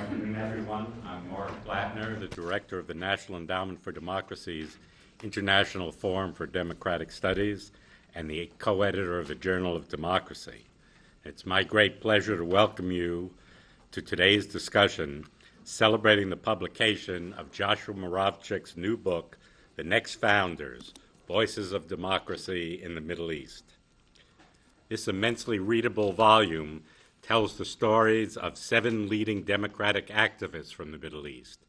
afternoon, everyone. I'm Mark Blattner, the director of the National Endowment for Democracy's International Forum for Democratic Studies and the co-editor of the Journal of Democracy. It's my great pleasure to welcome you to today's discussion celebrating the publication of Joshua Muravchik's new book, The Next Founders, Voices of Democracy in the Middle East. This immensely readable volume tells the stories of 7 leading democratic activists from the Middle East,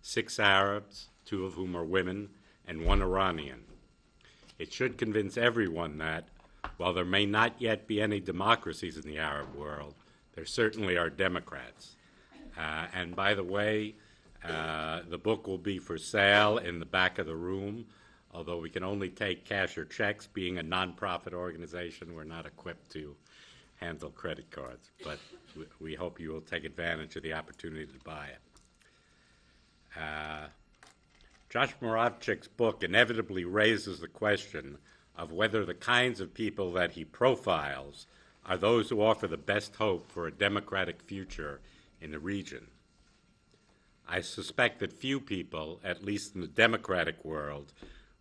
6 Arabs, 2 of whom are women, and 1 Iranian. It should convince everyone that, while there may not yet be any democracies in the Arab world, there certainly are Democrats. And by the way, the book will be for sale in the back of the room, although we can only take cash or checks. Being a nonprofit organization, we're not equipped to handle credit cards, but we hope you will take advantage of the opportunity to buy it. Josh Muravchik's book inevitably raises the question of whether the kinds of people that he profiles are those who offer the best hope for a democratic future in the region. I suspect that few people, at least in the democratic world,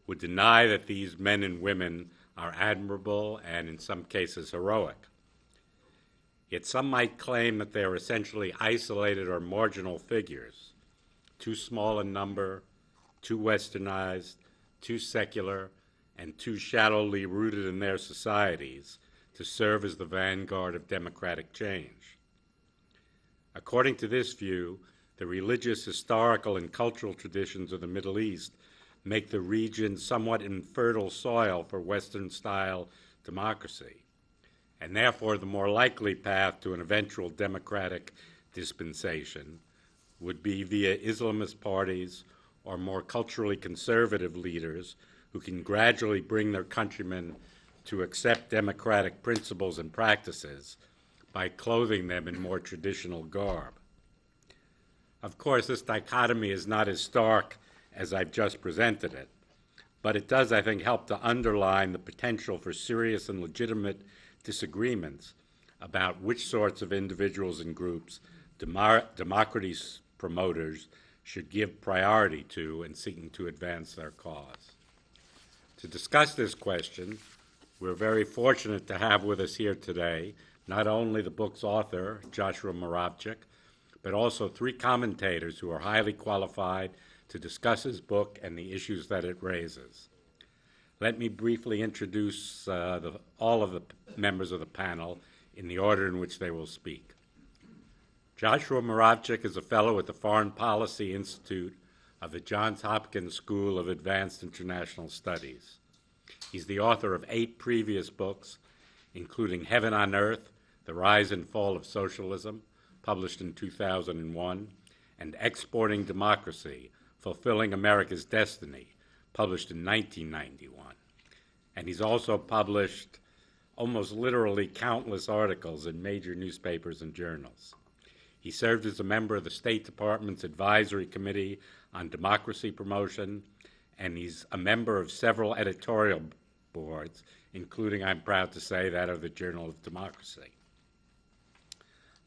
would deny that these men and women are admirable and in some cases heroic. Yet some might claim that they are essentially isolated or marginal figures, too small in number, too westernized, too secular, and too shallowly rooted in their societies to serve as the vanguard of democratic change. According to this view, the religious, historical, and cultural traditions of the Middle East make the region somewhat infertile soil for Western-style democracy, and therefore the more likely path to an eventual democratic dispensation would be via Islamist parties or more culturally conservative leaders who can gradually bring their countrymen to accept democratic principles and practices by clothing them in more traditional garb. Of course, this dichotomy is not as stark as I've just presented it, but it does, I think, help to underline the potential for serious and legitimate disagreements about which sorts of individuals and groups democracy promoters should give priority to in seeking to advance their cause. To discuss this question, we're very fortunate to have with us here today not only the book's author, Joshua Muravchik, but also 3 commentators who are highly qualified to discuss his book and the issues that it raises. Let me briefly introduce all of the members of the panel in the order in which they will speak. Joshua Muravchik is a fellow at the Foreign Policy Institute of the Johns Hopkins School of Advanced International Studies. He's the author of 8 previous books, including Heaven on Earth, The Rise and Fall of Socialism, published in 2001, and Exporting Democracy, Fulfilling America's Destiny, published in 1991. And he's also published almost literally countless articles in major newspapers and journals. He served as a member of the State Department's Advisory Committee on Democracy Promotion, and he's a member of several editorial boards, including, I'm proud to say, that of the Journal of Democracy.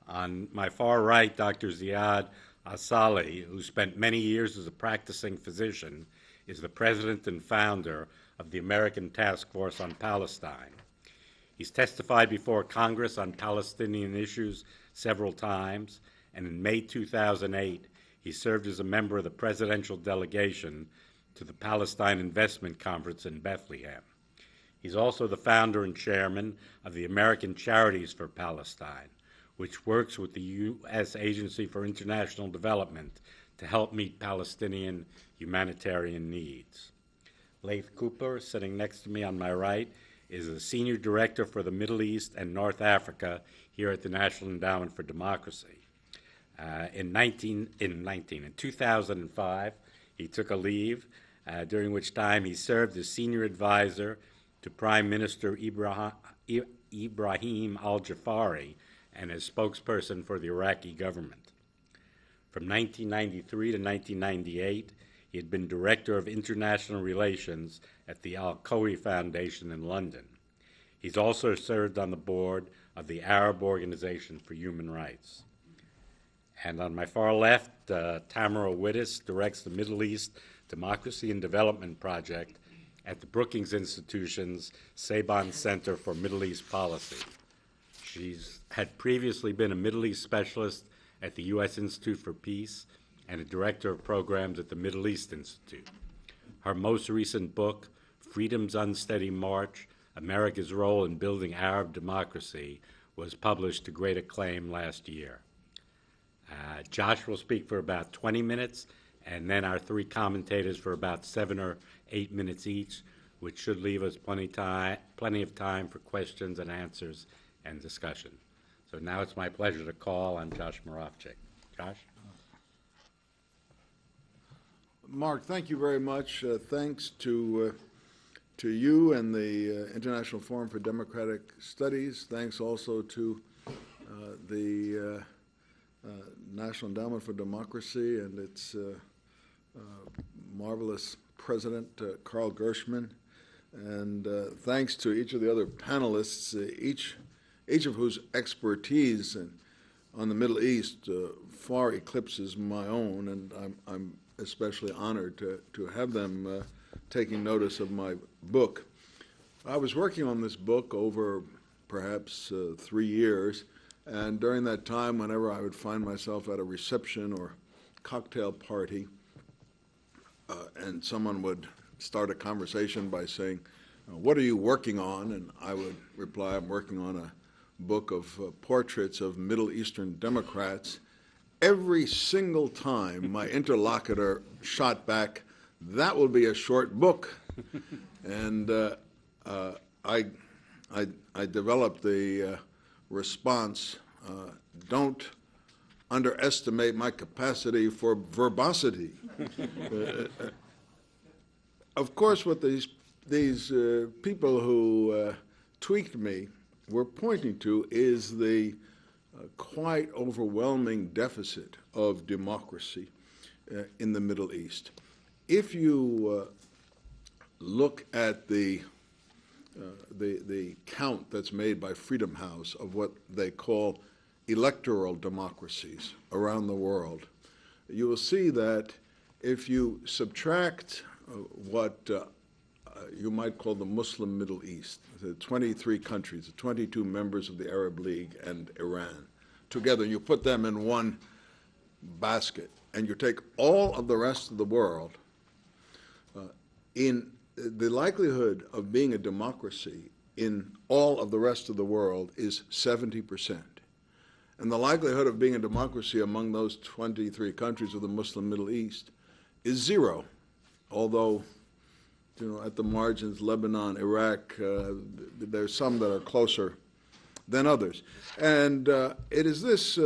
On my far right, Dr. Ziad Asali, who spent many years as a practicing physician, is the president and founder of the American Task Force on Palestine. He's testified before Congress on Palestinian issues several times, and in May 2008, he served as a member of the presidential delegation to the Palestine Investment Conference in Bethlehem. He's also the founder and chairman of the American Charities for Palestine, which works with the U.S. Agency for International Development to help meet Palestinian humanitarian needs. Leif Cooper, sitting next to me on my right, is a senior director for the Middle East and North Africa here at the National Endowment for Democracy. In 2005, he took a leave, during which time he served as senior advisor to Prime Minister Ibrahim al-Jafari and as spokesperson for the Iraqi government. From 1993 to 1998, he had been Director of International Relations at the Al-Qawi Foundation in London. He's also served on the board of the Arab Organization for Human Rights. And on my far left, Tamara Wittes directs the Middle East Democracy and Development Project at the Brookings Institution's Saban Center for Middle East Policy. She's had previously been a Middle East specialist at the U.S. Institute for Peace and a director of programs at the Middle East Institute. Her most recent book, Freedom's Unsteady March, America's Role in Building Arab Democracy, was published to great acclaim last year. Josh will speak for about 20 minutes, and then our three commentators for about 7 or 8 minutes each, which should leave us plenty of time for questions and answers and discussion. So now it's my pleasure to call on Josh Muravchik. Josh? Mark, thank you very much. Thanks to you and the International Forum for Democratic Studies. Thanks also to the National Endowment for Democracy and its marvelous president, Carl Gershman. And thanks to each of the other panelists, each of whose expertise on the Middle East far eclipses my own, and I'm especially honored to have them taking notice of my book. I was working on this book over perhaps 3 years, and during that time, whenever I would find myself at a reception or cocktail party, and someone would start a conversation by saying, "What are you working on?" And I would reply, "I'm working on a book of portraits of Middle Eastern Democrats." Every single time my interlocutor shot back, "That will be a short book." And I developed the response, "Don't underestimate my capacity for verbosity." Of course, what these people who tweaked me were pointing to is the quite overwhelming deficit of democracy in the Middle East. If you look at the count that's made by Freedom House of what they call electoral democracies around the world, you will see that if you subtract what you might call the Muslim Middle East, the 23 countries, the 22 members of the Arab League and Iran, together, you put them in one basket, and you take all of the rest of the world, in the likelihood of being a democracy in all of the rest of the world is 70%. And the likelihood of being a democracy among those 23 countries of the Muslim Middle East is 0, although at the margins, Lebanon, Iraq, there's some that are closer than others. And it is this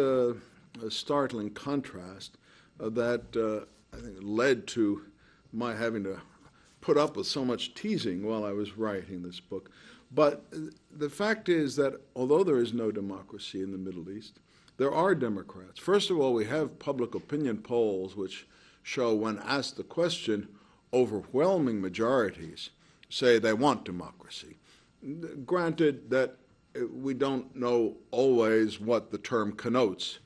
startling contrast that I think led to my having to put up with so much teasing while I was writing this book. But the fact is that although there is no democracy in the Middle East, there are Democrats. First of all, we have public opinion polls which show, when asked the question, overwhelming majorities say they want democracy. Granted that we don't know always what the term connotes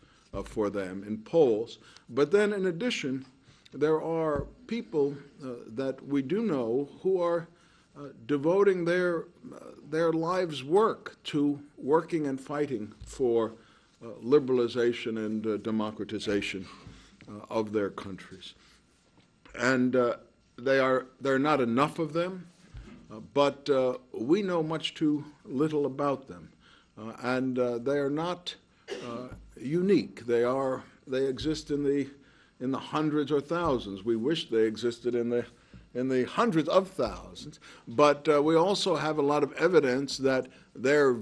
for them in polls, but then in addition, there are people that we do know who are devoting their lives' work to working and fighting for liberalization and democratization of their countries. And there are not enough of them, but we know much too little about them. And they are not unique. They exist in the hundreds or thousands. We wish they existed in the hundreds of thousands. But we also have a lot of evidence that their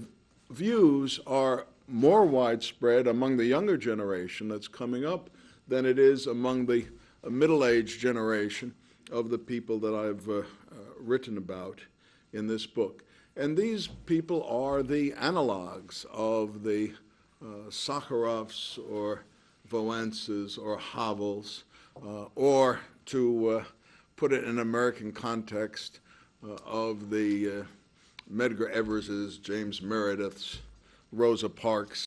views are more widespread among the younger generation that's coming up than it is among the middle-aged generation of the people that I've written about in this book. And these people are the analogs of the Sakharovs or Valences or Havels, or to put it in American context, of the Medgar Evers's, James Meredith's, Rosa Parks,